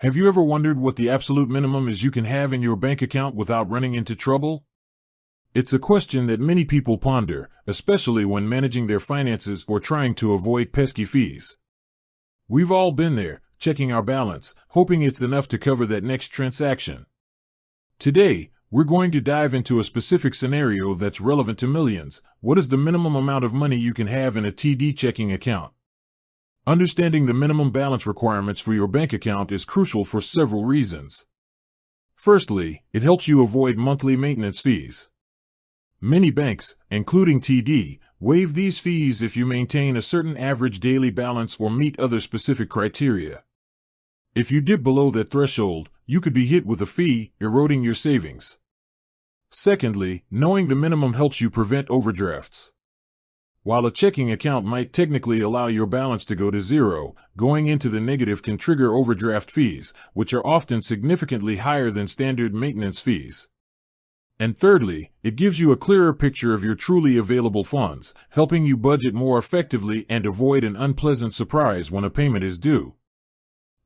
Have you ever wondered what the absolute minimum is you can have in your bank account without running into trouble? It's a question that many people ponder, especially when managing their finances or trying to avoid pesky fees. We've all been there, checking our balance, hoping it's enough to cover that next transaction. Today, we're going to dive into a specific scenario that's relevant to millions. What is the minimum amount of money you can have in a TD checking account? Understanding the minimum balance requirements for your bank account is crucial for several reasons. Firstly, it helps you avoid monthly maintenance fees. Many banks, including TD, waive these fees if you maintain a certain average daily balance or meet other specific criteria. If you dip below that threshold, you could be hit with a fee, eroding your savings. Secondly, knowing the minimum helps you prevent overdrafts. While a checking account might technically allow your balance to go to zero, going into the negative can trigger overdraft fees, which are often significantly higher than standard maintenance fees. And thirdly, it gives you a clearer picture of your truly available funds, helping you budget more effectively and avoid an unpleasant surprise when a payment is due.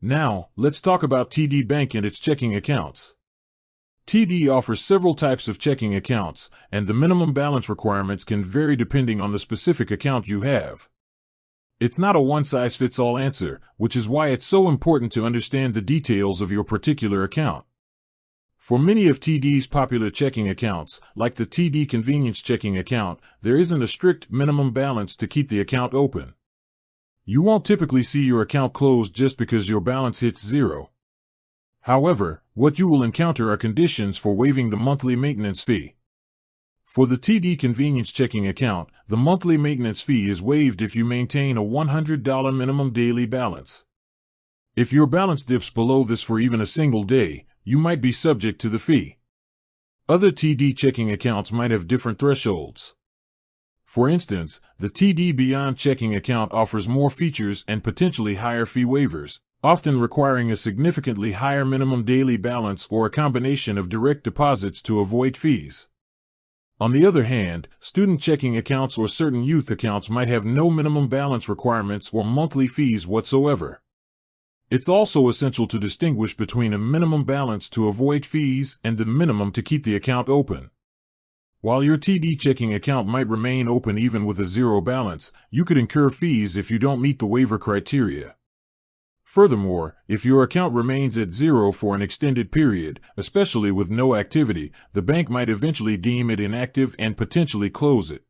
Now, let's talk about TD Bank and its checking accounts. TD offers several types of checking accounts, and the minimum balance requirements can vary depending on the specific account you have. It's not a one-size-fits-all answer, which is why it's so important to understand the details of your particular account. For many of TD's popular checking accounts, like the TD Convenience Checking Account, there isn't a strict minimum balance to keep the account open. You won't typically see your account closed just because your balance hits zero. However, what you will encounter are conditions for waiving the monthly maintenance fee. For the TD Convenience Checking Account, the monthly maintenance fee is waived if you maintain a $100 minimum daily balance. If your balance dips below this for even a single day, you might be subject to the fee. Other TD checking accounts might have different thresholds. For instance, the TD Beyond checking account offers more features and potentially higher fee waivers, often requiring a significantly higher minimum daily balance or a combination of direct deposits to avoid fees. On the other hand, student checking accounts or certain youth accounts might have no minimum balance requirements or monthly fees whatsoever. It's also essential to distinguish between a minimum balance to avoid fees and the minimum to keep the account open. While your TD checking account might remain open even with a zero balance, you could incur fees if you don't meet the waiver criteria. Furthermore, if your account remains at zero for an extended period, especially with no activity, the bank might eventually deem it inactive and potentially close it.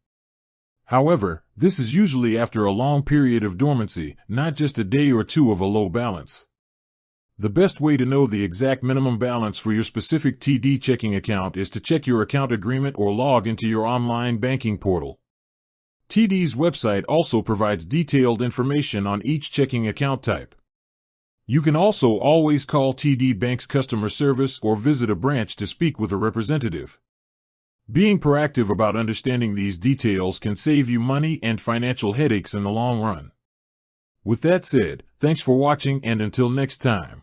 However, this is usually after a long period of dormancy, not just a day or two of a low balance. The best way to know the exact minimum balance for your specific TD checking account is to check your account agreement or log into your online banking portal. TD's website also provides detailed information on each checking account type. You can also always call TD Bank's customer service or visit a branch to speak with a representative. Being proactive about understanding these details can save you money and financial headaches in the long run. With that said, thanks for watching, and until next time.